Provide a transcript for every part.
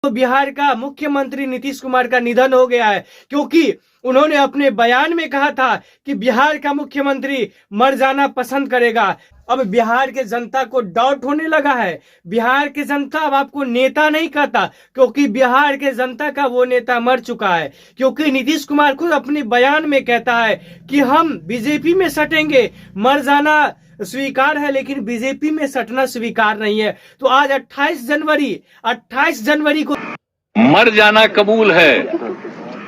तो बिहार का मुख्यमंत्री नीतीश कुमार का निधन हो गया है, क्योंकि उन्होंने अपने बयान में कहा था कि बिहार का मुख्यमंत्री मर जाना पसंद करेगा। अब बिहार के जनता को डाउट होने लगा है। बिहार की जनता अब आपको नेता नहीं कहता, क्योंकि बिहार के जनता का वो नेता मर चुका है। क्योंकि नीतीश कुमार खुद अपने बयान में कहता है कि हम बीजेपी में सटेंगे, मर जाना स्वीकार है लेकिन बीजेपी में सटना स्वीकार नहीं है। तो आज 28 जनवरी को मर जाना कबूल है,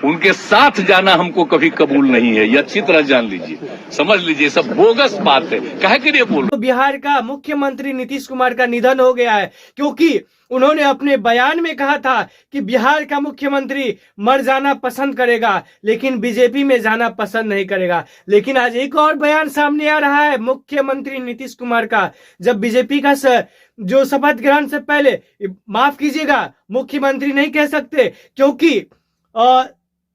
उनके साथ जाना हमको कभी कबूल नहीं है। ये अच्छी तरह जान लीजिए, समझ लीजिए, सब बोगस बात है। कहे के लिए बोल तो बिहार का मुख्यमंत्री नीतीश कुमार का निधन हो गया है, क्योंकि उन्होंने अपने बयान में कहा था कि बिहार का मुख्यमंत्री मर जाना पसंद करेगा लेकिन बीजेपी में जाना पसंद नहीं करेगा। लेकिन आज एक और बयान सामने आ रहा है मुख्यमंत्री नीतीश कुमार का, जब बीजेपी का जो शपथ ग्रहण से पहले, माफ कीजिएगा, मुख्यमंत्री नहीं कह सकते, क्योंकि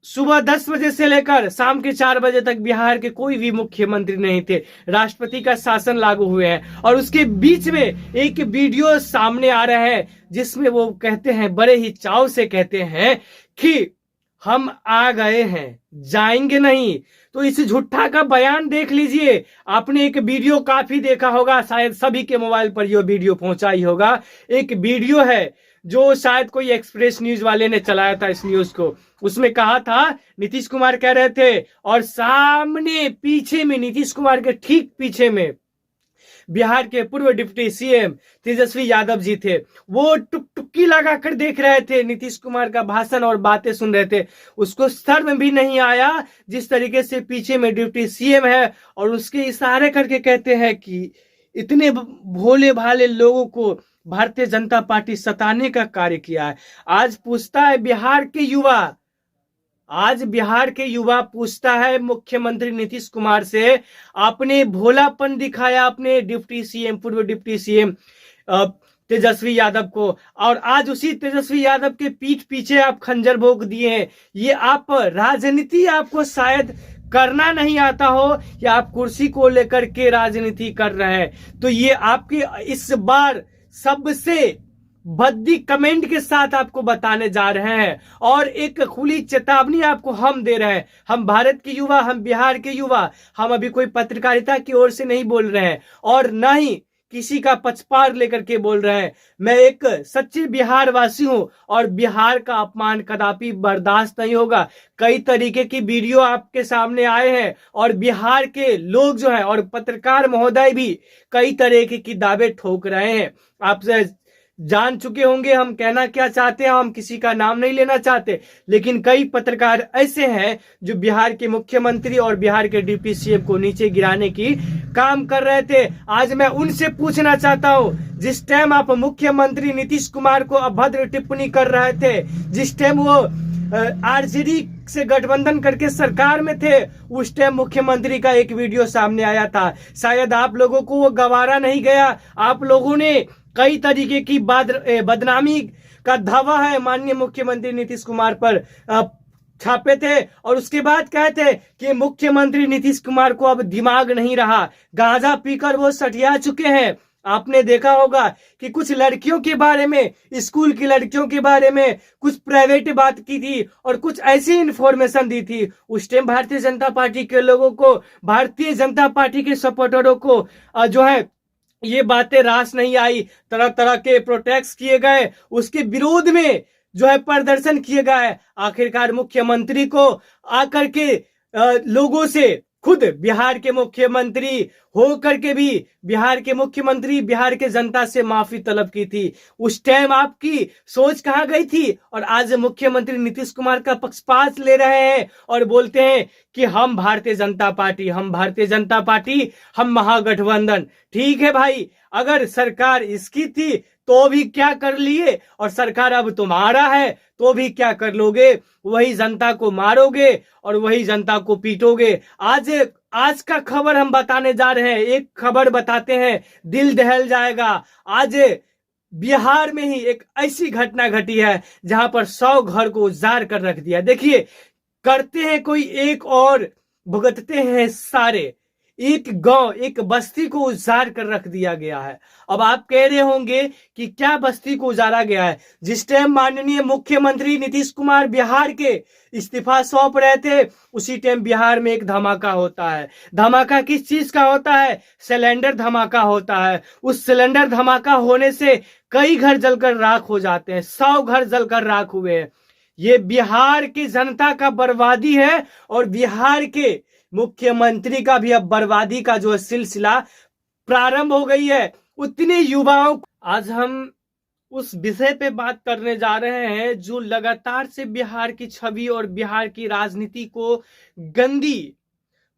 सुबह 10 बजे से लेकर शाम के 4 बजे तक बिहार के कोई भी मुख्यमंत्री नहीं थे। राष्ट्रपति का शासन लागू हुए हैं और उसके बीच में एक वीडियो सामने आ रहा है जिसमें वो कहते हैं, बड़े ही चाव से कहते हैं कि हम आ गए हैं, जाएंगे नहीं। तो इस झूठा का बयान देख लीजिए। आपने एक वीडियो काफी देखा होगा, शायद सभी के मोबाइल पर यह वीडियो पहुंचा ही होगा। एक वीडियो है जो शायद कोई एक्सप्रेस न्यूज वाले ने चलाया था इस न्यूज को। उसमें कहा था, नीतीश कुमार कह रहे थे और सामने पीछे में, नीतीश कुमार के ठीक पीछे में बिहार के पूर्व डिप्टी सीएम तेजस्वी यादव जी थे। वो टुकटुकी लगाकर देख रहे थे, नीतीश कुमार का भाषण और बातें सुन रहे थे। उसको शर्म भी नहीं आया जिस तरीके से पीछे में डिप्टी सीएम है और उसके इशारे करके कहते हैं कि इतने भोले भाले लोगों को भारतीय जनता पार्टी सताने का कार्य किया है। आज पूछता है बिहार के युवा, आज बिहार के युवा पूछता है मुख्यमंत्री नीतीश कुमार से, आपने भोलापन दिखाया अपने डिप्टी सीएम, पूर्व डिप्टी सीएम तेजस्वी यादव को, और आज उसी तेजस्वी यादव के पीठ पीछे आप खंजर भोंक दिए हैं। ये आप राजनीति आपको शायद करना नहीं आता हो, या आप कुर्सी को लेकर के राजनीति कर रहे हैं। तो ये आपके इस बार सबसे भद्दी कमेंट के साथ आपको बताने जा रहे हैं और एक खुली चेतावनी आपको हम दे रहे हैं। हम भारत के युवा, हम बिहार के युवा, हम अभी कोई पत्रकारिता की ओर से नहीं बोल रहे हैं और न ही किसी का पक्षपात लेकर के बोल रहे हैं। मैं एक सच्चे बिहार वासी हूं और बिहार का अपमान कदापि बर्दाश्त नहीं होगा। कई तरीके की वीडियो आपके सामने आए हैं और बिहार के लोग जो है और पत्रकार महोदय भी कई तरीके की दावे ठोक रहे हैं। आपसे जान चुके होंगे हम कहना क्या चाहते हैं, हम किसी का नाम नहीं लेना चाहते, लेकिन कई पत्रकार ऐसे हैं जो बिहार के मुख्यमंत्री और बिहार के डिप्टी सीएम को नीचे गिराने की काम कर रहे थे। आज मैं उनसे पूछना चाहता हूं, जिस टाइम आप मुख्यमंत्री नीतीश कुमार को अभद्र टिप्पणी कर रहे थे, जिस टाइम वो आरजेडी से गठबंधन करके सरकार में थे, उस टाइम मुख्यमंत्री का एक वीडियो सामने आया था। शायद आप लोगों को वो गवारा नहीं गया। आप लोगों ने कई तरीके की बदनामी का धावा है माननीय मुख्यमंत्री नीतीश कुमार पर छापे थे और उसके बाद कहते कि मुख्यमंत्री नीतीश कुमार को अब दिमाग नहीं रहा, गांजा पीकर वो सटिया चुके हैं। आपने देखा होगा कि कुछ लड़कियों के बारे में, स्कूल की लड़कियों के बारे में कुछ प्राइवेट बात की थी और कुछ ऐसी इंफॉर्मेशन दी थी। उस टाइम भारतीय जनता पार्टी के लोगों को, भारतीय जनता पार्टी के सपोर्टरों को जो है ये बातें रास नहीं आई। तरह तरह के प्रोटेस्ट किए गए, उसके विरोध में जो है प्रदर्शन किए गए। आखिरकार मुख्यमंत्री को आकर के लोगों से, खुद बिहार के मुख्यमंत्री हो करके भी बिहार के मुख्यमंत्री बिहार के जनता से माफी तलब की थी। उस टाइम आपकी सोच कहाँ गई थी? और आज मुख्यमंत्री नीतीश कुमार का पक्षपात ले रहे हैं और बोलते हैं कि हम भारतीय जनता पार्टी, हम भारतीय जनता पार्टी, हम महागठबंधन। ठीक है भाई, अगर सरकार इसकी थी तो भी क्या कर लिए, और सरकार अब तुम्हारा है तो भी क्या कर लोगे? वही जनता को मारोगे और वही जनता को पीटोगे। आज का खबर हम बताने जा रहे हैं। एक खबर बताते हैं, दिल दहल जाएगा। आज बिहार में ही एक ऐसी घटना घटी है जहां पर 100 घर को उजाड़ कर रख दिया। देखिए, करते हैं कोई एक और भुगतते हैं सारे। एक गांव, एक बस्ती को उजाड़ कर रख दिया गया है। अब आप कह रहे होंगे कि क्या बस्ती को उजाड़ा गया है? जिस टाइम माननीय मुख्यमंत्री नीतीश कुमार बिहार के इस्तीफा सौंप रहे थे, उसी टाइम बिहार में एक धमाका होता है। धमाका किस चीज का होता है? सिलेंडर धमाका होता है। उस सिलेंडर धमाका होने से कई घर जलकर राख हो जाते हैं, 100 घर जलकर राख हुए हैं। ये बिहार की जनता का बर्बादी है और बिहार के मुख्यमंत्री का भी अब बर्बादी का जो सिलसिला प्रारंभ हो गई है। उतने युवाओं, आज हम उस विषय पे बात करने जा रहे हैं जो लगातार से बिहार की छवि और बिहार की राजनीति को गंदी,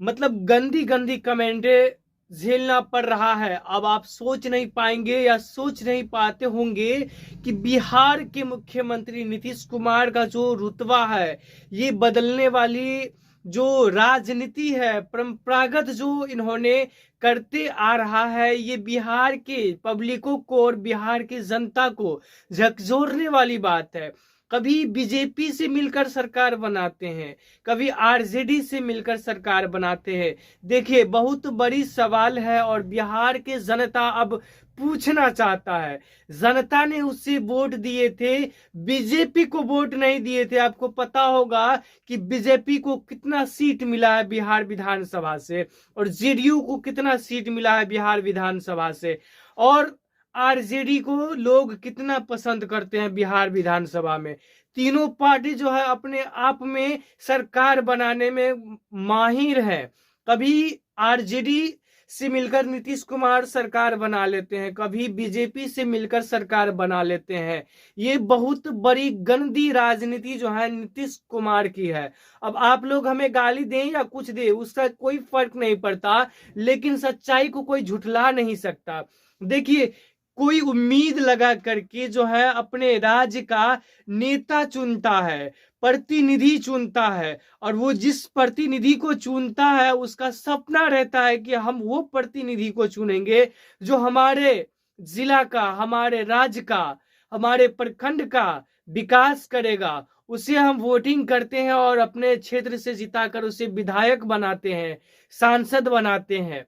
मतलब गंदी गंदी कमेंटें झेलना पड़ रहा है। अब आप सोच नहीं पाएंगे या सोच नहीं पाते होंगे कि बिहार के मुख्यमंत्री नीतीश कुमार का जो रुतबा है, ये बदलने वाली जो राजनीति है, परंपरागत जो इन्होंने करते आ रहा है, ये बिहार के पब्लिकों को और बिहार की जनता को झकझोरने वाली बात है। कभी बीजेपी से मिलकर सरकार बनाते हैं, कभी आरजेडी से मिलकर सरकार बनाते हैं। देखिए, बहुत बड़ी सवाल है और बिहार के जनता अब पूछना चाहता है। जनता ने उससे वोट दिए थे, बीजेपी को वोट नहीं दिए थे। आपको पता होगा कि बीजेपी को कितना सीट मिला है बिहार विधानसभा से और जेडीयू को कितना सीट मिला है बिहार विधानसभा से, और आरजेडी को लोग कितना पसंद करते हैं बिहार विधानसभा में। तीनों पार्टी जो है अपने आप में सरकार बनाने में माहिर है। कभी आरजेडी से मिलकर नीतीश कुमार सरकार बना लेते हैं, कभी बीजेपी से मिलकर सरकार बना लेते हैं। ये बहुत बड़ी गंदी राजनीति जो है नीतीश कुमार की है। अब आप लोग हमें गाली दें या कुछ दें, उसका कोई फर्क नहीं पड़ता, लेकिन सच्चाई को कोई झुठला नहीं सकता। देखिए, कोई उम्मीद लगा करके जो है अपने राज्य का नेता चुनता है, प्रतिनिधि चुनता है, और वो जिस प्रतिनिधि को चुनता है उसका सपना रहता है कि हम वो प्रतिनिधि को चुनेंगे जो हमारे जिला का, हमारे राज्य का, हमारे प्रखंड का विकास करेगा। उसे हम वोटिंग करते हैं और अपने क्षेत्र से जिताकर उसे विधायक बनाते हैं, सांसद बनाते हैं।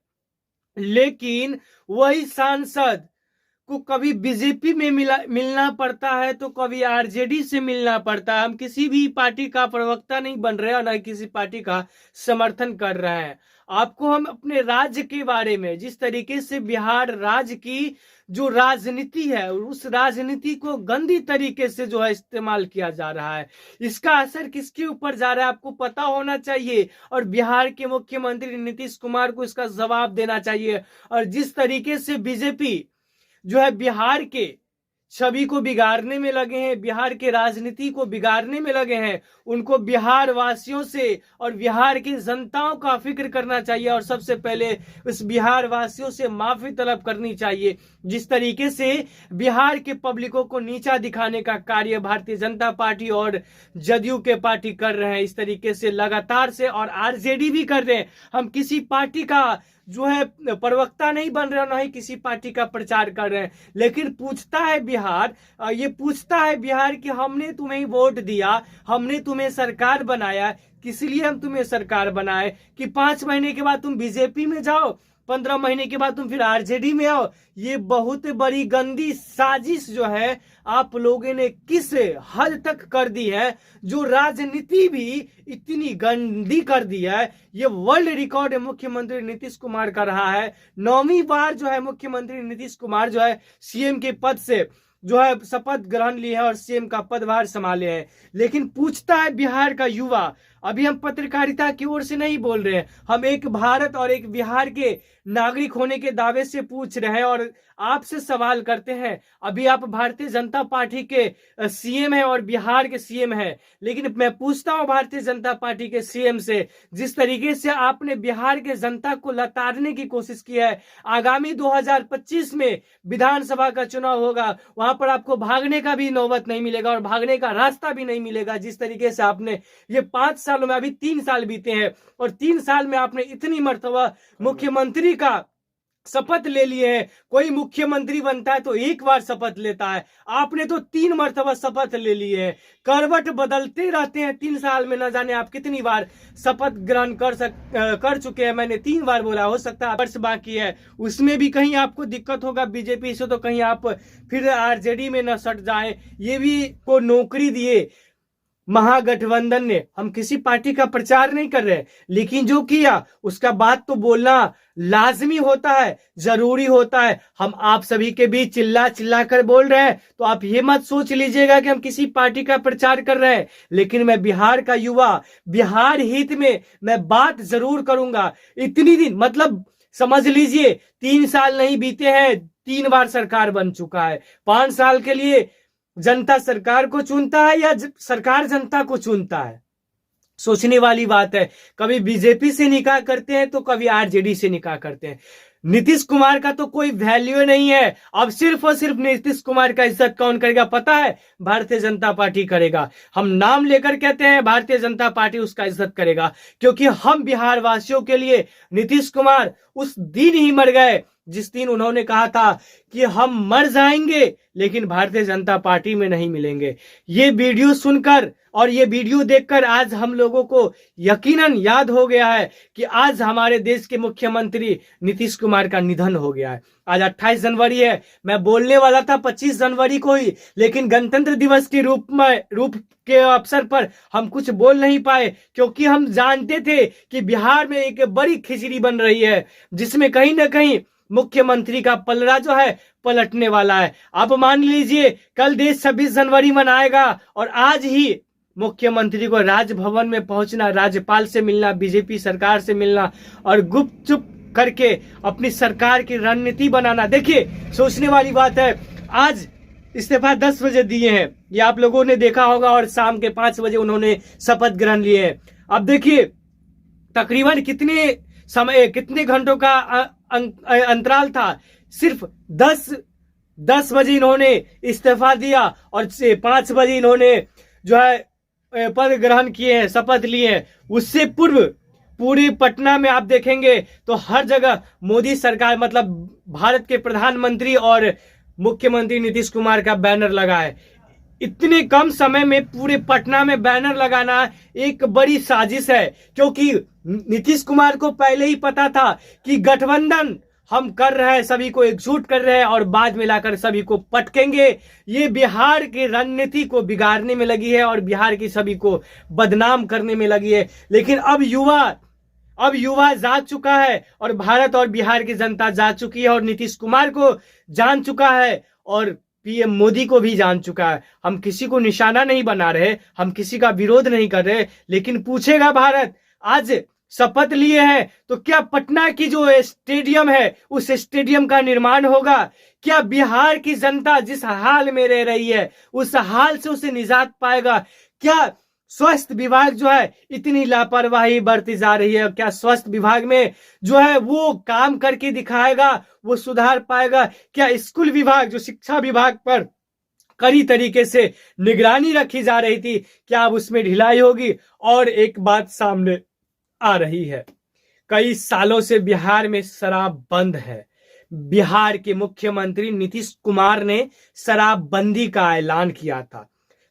लेकिन वही सांसद को कभी बीजेपी में मिलना पड़ता है तो कभी आरजेडी से मिलना पड़ता है। हम किसी भी पार्टी का प्रवक्ता नहीं बन रहे और न किसी पार्टी का समर्थन कर रहे हैं। आपको हम अपने राज्य के बारे में, जिस तरीके से बिहार राज्य की जो राजनीति है उस राजनीति को गंदी तरीके से जो है इस्तेमाल किया जा रहा है, इसका असर किसके ऊपर जा रहा है आपको पता होना चाहिए और बिहार के मुख्यमंत्री नीतीश कुमार को इसका जवाब देना चाहिए। और जिस तरीके से बीजेपी जो है बिहार के छवि को बिगाड़ने में लगे हैं, बिहार के राजनीति को बिगाड़ने में लगे हैं, उनको बिहार वासियों से और बिहार की जनताओं का फिक्र करना चाहिए और सबसे पहले उस बिहार वासियों से माफी तलब करनी चाहिए। जिस तरीके से बिहार के पब्लिकों को नीचा दिखाने का कार्य भारतीय जनता पार्टी और जदयू के पार्टी कर रहे हैं, इस तरीके से लगातार से, और आरजेडी भी कर रहे हैं। हम किसी पार्टी का जो है प्रवक्ता नहीं बन रहे, ना ही किसी पार्टी का प्रचार कर रहे हैं, लेकिन पूछता है बिहार, ये पूछता है बिहार कि हमने तुम्हें वोट दिया, हमने तुम्हें सरकार बनाया, किस लिए हम तुम्हें सरकार बनाए कि 5 महीने के बाद तुम बीजेपी में जाओ, 15 महीने के बाद तुम फिर आरजेडी में आओ। ये बहुत बड़ी गंदी साजिश जो है आप लोगों ने किस हद तक कर दी है, जो राजनीति भी इतनी गंदी कर दी है। ये वर्ल्ड रिकॉर्ड मुख्यमंत्री नीतीश कुमार का रहा है। 9वीं बार जो है मुख्यमंत्री नीतीश कुमार जो है सीएम के पद से जो है शपथ ग्रहण लिए हैं और सीएम का पदभार संभाले हैं। लेकिन पूछता है बिहार का युवा, अभी हम पत्रकारिता की ओर से नहीं बोल रहे हैं, हम एक भारत और एक बिहार के नागरिक होने के दावे से पूछ रहे हैं और आपसे सवाल करते हैं। अभी आप भारतीय जनता पार्टी के सीएम हैं और बिहार के सीएम हैं, लेकिन मैं पूछता हूं भारतीय जनता पार्टी के सीएम से, जिस तरीके से आपने बिहार के जनता को लताड़ने की कोशिश की है, आगामी 2025 में विधानसभा का चुनाव होगा, वहां पर आपको भागने का भी नौबत नहीं मिलेगा और भागने का रास्ता भी नहीं मिलेगा। जिस तरीके से आपने ये 5 सालों में, अभी 3 साल बीते हैं और 3 साल में आपने इतनी मर्तबा मुख्यमंत्री का शपथ ले लिए हैं। कोई मुख्यमंत्री बनता है तो एक बार शपथ लेता है, आपने तो 3 मरतबा शपथ ले लिए हैं। करवट बदलते रहते हैं 3 साल में, न जाने आप कितनी बार शपथ ग्रहण कर चुके हैं। मैंने 3 बार बोला, हो सकता है वर्ष बाकी है, उसमें भी कहीं आपको दिक्कत होगा बीजेपी से, तो कहीं आप फिर आरजेडी में न सट जाए। ये भी को नौकरी दिए महागठबंधन ने। हम किसी पार्टी का प्रचार नहीं कर रहे, लेकिन जो किया उसका बात तो बोलना लाजमी होता है, जरूरी होता है। हम आप सभी के बीच चिल्ला चिल्ला कर बोल रहे हैं, तो आप ये मत सोच लीजिएगा कि हम किसी पार्टी का प्रचार कर रहे हैं। लेकिन मैं बिहार का युवा, बिहार हित में मैं बात जरूर करूंगा। इतनी दिन मतलब समझ लीजिए 3 साल नहीं बीते हैं, 3 बार सरकार बन चुका है। 5 साल के लिए जनता सरकार को चुनता है या सरकार जनता को चुनता है? सोचने वाली बात है। कभी बीजेपी से निकाह करते हैं तो कभी आरजेडी से निकाह करते हैं। नीतीश कुमार का तो कोई वैल्यू नहीं है। अब सिर्फ और सिर्फ नीतीश कुमार का इज्जत कौन करेगा पता है? भारतीय जनता पार्टी करेगा। हम नाम लेकर कहते हैं भारतीय जनता पार्टी उसका इज्जत करेगा, क्योंकि हम बिहार वासियों के लिए नीतीश कुमार उस दिन ही मर गए जिस दिन उन्होंने कहा था कि हम मर जाएंगे लेकिन भारतीय जनता पार्टी में नहीं मिलेंगे। ये वीडियो सुनकर और ये वीडियो देखकर आज हम लोगों को यकीनन याद हो गया है कि आज हमारे देश के मुख्यमंत्री नीतीश कुमार का निधन हो गया है। आज 28 जनवरी है। मैं बोलने वाला था 25 जनवरी को ही, लेकिन गणतंत्र दिवस के रूप के अवसर पर हम कुछ बोल नहीं पाए, क्योंकि हम जानते थे कि बिहार में एक बड़ी खिचड़ी बन रही है, जिसमें कहीं ना कहीं मुख्यमंत्री का पलड़ा जो है पलटने वाला है। आप मान लीजिए कल देश 26 जनवरी मनाएगा और आज ही मुख्यमंत्री को राजभवन में पहुंचना, राज्यपाल से मिलना, बीजेपी सरकार से मिलना और गुपचुप करके अपनी सरकार की रणनीति बनाना। देखिए सोचने वाली बात है। आज इस्तीफा 10 बजे दिए हैं, ये आप लोगों ने देखा होगा, और शाम के 5 बजे उन्होंने शपथ ग्रहण लिए हैं। अब देखिए तकरीबन कितने घंटों का अंतराल था। सिर्फ 10 बजे इन्होंने इस्तीफा दिया और 5 बजे इन्होंने जो है पद ग्रहण किए हैं, शपथ लिए हैं। उससे पूर्व पूरी पटना में आप देखेंगे तो हर जगह मोदी सरकार मतलब भारत के प्रधानमंत्री और मुख्यमंत्री नीतीश कुमार का बैनर लगा है। इतने कम समय में पूरे पटना में बैनर लगाना एक बड़ी साजिश है, क्योंकि नीतीश कुमार को पहले ही पता था कि गठबंधन हम कर रहे हैं, सभी को एकजुट कर रहे हैं और बाद में लाकर सभी को पटकेंगे। ये बिहार की रणनीति को बिगाड़ने में लगी है और बिहार की सभी को बदनाम करने में लगी है। लेकिन अब युवा जाग चुका है और भारत और बिहार की जनता जाग चुकी है और नीतीश कुमार को जान चुका है और पीएम मोदी को भी जान चुका है। हम किसी को निशाना नहीं बना रहे, हम किसी का विरोध नहीं कर रहे, लेकिन पूछेगा भारत आज शपथ लिए हैं तो क्या पटना की जो स्टेडियम है उस स्टेडियम का निर्माण होगा? क्या बिहार की जनता जिस हाल में रह रही है उस हाल से उसे निजात पाएगा? क्या स्वास्थ्य विभाग जो है इतनी लापरवाही बरती जा रही है, क्या स्वास्थ्य विभाग में जो है वो काम करके दिखाएगा, वो सुधार पाएगा? क्या स्कूल विभाग जो शिक्षा विभाग पर कड़ी तरीके से निगरानी रखी जा रही थी, क्या अब उसमें ढिलाई होगी? और एक बात सामने आ रही है, कई सालों से बिहार में शराब बंद है। बिहार के मुख्यमंत्री नीतीश कुमार ने शराबबंदी का ऐलान किया था।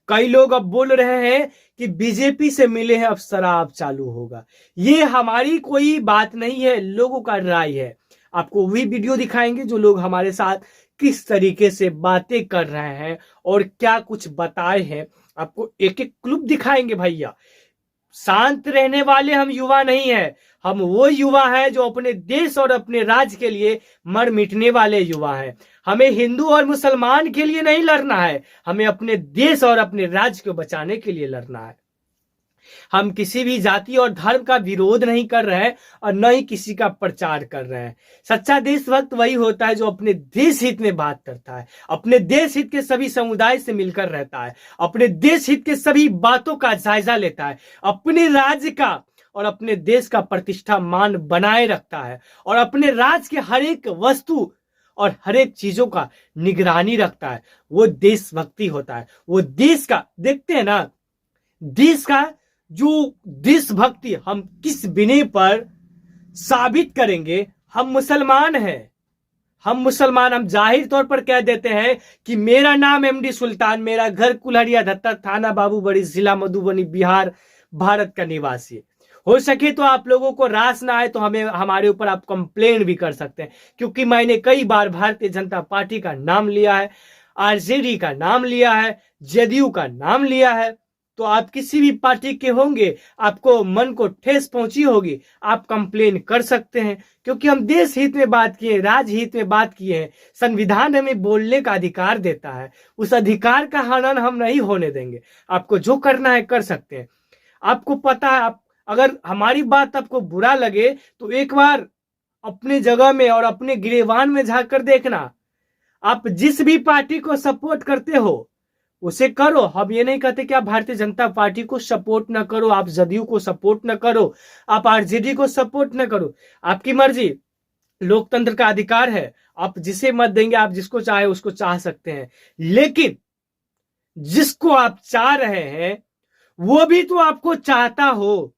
कई लोग अब बोल रहे हैं कि बीजेपी से मिले हैं अब शराब चालू होगा। ये हमारी कोई बात नहीं है, लोगों का राय है। आपको वही वीडियो दिखाएंगे जो लोग हमारे साथ किस तरीके से बातें कर रहे हैं और क्या कुछ बताए हैं। आपको एक एक क्लिप दिखाएंगे भैया। शांत रहने वाले हम युवा नहीं है, हम वो युवा है जो अपने देश और अपने राज्य के लिए मर मिटने वाले युवा हैं। हमें हिंदू और मुसलमान के लिए नहीं लड़ना है, हमें अपने देश और अपने राज्य को बचाने के लिए लड़ना है। हम किसी भी जाति और धर्म का विरोध नहीं कर रहे हैं और न ही किसी का प्रचार कर रहे हैं। सच्चा देशभक्त वही होता है जो अपने देश हित में बात करता है, अपने देश हित के सभी समुदाय से मिलकर रहता है, अपने देश हित के सभी बातों का जायजा लेता है, अपने राज्य का और अपने देश का प्रतिष्ठा मान बनाए रखता है और अपने राज्य के हर एक वस्तु और हर एक चीजों का निगरानी रखता है। वो देशभक्ति होता है। वो देश का देखते हैं ना, देश का जो देशभक्ति हम किस बिने पर साबित करेंगे? हम मुसलमान हैं, हम मुसलमान, हम जाहिर तौर पर कह देते हैं कि मेरा नाम एमडी सुल्तान, मेरा घर कुल्हड़िया धत्ता, थाना बाबूबड़ी, जिला मधुबनी, बिहार, भारत का निवासी। हो सके तो आप लोगों को रास ना आए तो हमें, हमारे ऊपर आप कंप्लेन भी कर सकते हैं, क्योंकि मैंने कई बार भारतीय जनता पार्टी का नाम लिया है, आरजेडी का नाम लिया है, जदयू का नाम लिया है। तो आप किसी भी पार्टी के होंगे, आपको मन को ठेस पहुंची होगी, आप कंप्लेन कर सकते हैं, क्योंकि हम देश हित में बात किए, राजहित में बात किए हैं। संविधान हमें बोलने का अधिकार देता है, उस अधिकार का हनन हम नहीं होने देंगे। आपको जो करना है कर सकते हैं। आपको पता है, आप अगर हमारी बात आपको बुरा लगे तो एक बार अपने जगह में और अपने गिरेबान में झांक कर देखना। आप जिस भी पार्टी को सपोर्ट करते हो उसे करो। हम ये नहीं कहते कि आप भारतीय जनता पार्टी को सपोर्ट ना करो, आप जदयू को सपोर्ट ना करो, आप आरजेडी को सपोर्ट ना करो, आपकी मर्जी, लोकतंत्र का अधिकार है। आप जिसे मत देंगे, आप जिसको चाहे उसको चाह सकते हैं, लेकिन जिसको आप चाह रहे हैं वो भी तो आपको चाहता हो।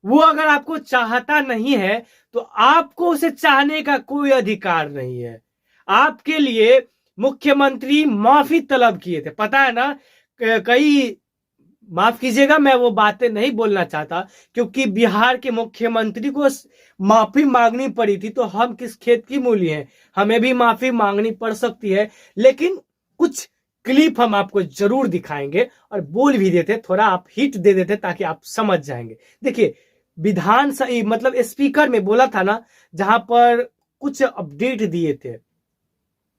वो अगर आपको चाहता नहीं है तो आपको उसे चाहने का कोई अधिकार नहीं है। आपके लिए मुख्यमंत्री माफी तलब किए थे, पता है ना। कई, माफ कीजिएगा मैं वो बातें नहीं बोलना चाहता, क्योंकि बिहार के मुख्यमंत्री को माफी मांगनी पड़ी थी, तो हम किस खेत की मूली हैं, हमें भी माफी मांगनी पड़ सकती है। लेकिन कुछ क्लिप हम आपको जरूर दिखाएंगे और बोल भी देते, थोड़ा आप हिट दे देते ताकि आप समझ जाएंगे। देखिए, विधानसभा मतलब स्पीकर में बोला था ना, जहां पर कुछ अपडेट दिए थे,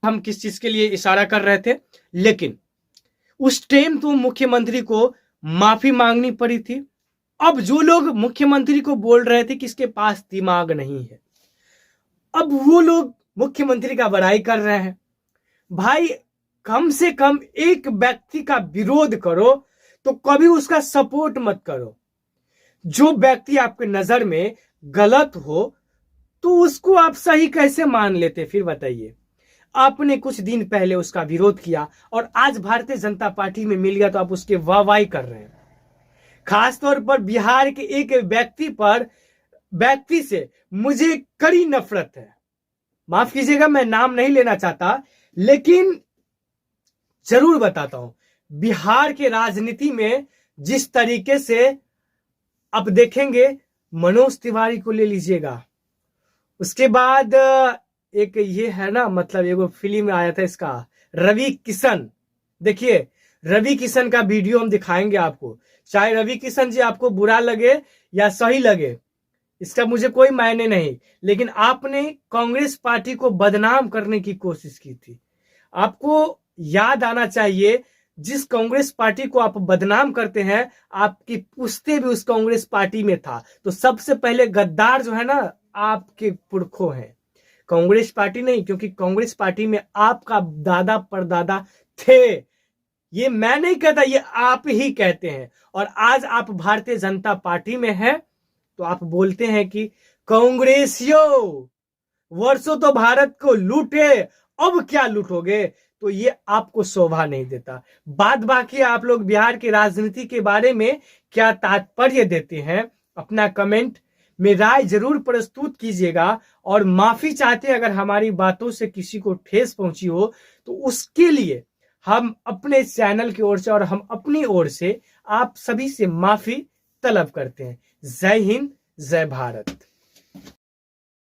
हम किस चीज के लिए इशारा कर रहे थे, लेकिन उस टाइम तो मुख्यमंत्री को माफी मांगनी पड़ी थी। अब जो लोग मुख्यमंत्री को बोल रहे थे कि इसके पास दिमाग नहीं है, अब वो लोग मुख्यमंत्री का बड़ाई कर रहे हैं। भाई, कम से कम एक व्यक्ति का विरोध करो तो कभी उसका सपोर्ट मत करो। जो व्यक्ति आपके नजर में गलत हो तो उसको आप सही कैसे मान लेते, फिर बताइए। आपने कुछ दिन पहले उसका विरोध किया और आज भारतीय जनता पार्टी में मिल गया तो आप उसके वाहवाही कर रहे हैं। खासतौर पर बिहार के एक व्यक्ति से मुझे कड़ी नफरत है। माफ कीजिएगा, मैं नाम नहीं लेना चाहता, लेकिन जरूर बताता हूं। बिहार के राजनीति में जिस तरीके से आप देखेंगे, मनोज तिवारी को ले लीजिएगा, उसके बाद एक ये है ना, मतलब एगो फिल्म आया था इसका, रवि किशन। देखिए, रवि किशन का वीडियो हम दिखाएंगे आपको। चाहे रवि किशन जी आपको बुरा लगे या सही लगे, इसका मुझे कोई मायने नहीं, लेकिन आपने कांग्रेस पार्टी को बदनाम करने की कोशिश की थी। आपको याद आना चाहिए, जिस कांग्रेस पार्टी को आप बदनाम करते हैं, आपकी पुश्ते भी उस कांग्रेस पार्टी में था। तो सबसे पहले गद्दार जो है ना, आपके पुरखों हैं, कांग्रेस पार्टी नहीं, क्योंकि कांग्रेस पार्टी में आपका दादा परदादा थे। ये मैं नहीं कहता, ये आप ही कहते हैं। और आज आप भारतीय जनता पार्टी में हैं तो आप बोलते हैं कि कांग्रेसियों वर्षों तो भारत को लूटे, अब क्या लूटोगे। तो ये आपको शोभा नहीं देता। बात बाकी आप लोग बिहार की राजनीति के बारे में क्या तात्पर्य देते हैं, अपना कमेंट में राय जरूर प्रस्तुत कीजिएगा। और माफी चाहते हैं अगर हमारी बातों से किसी को ठेस पहुंची हो, तो उसके लिए हम अपने चैनल की ओर से और हम अपनी ओर से आप सभी से माफी तलब करते हैं। जय हिंद, जय भारत।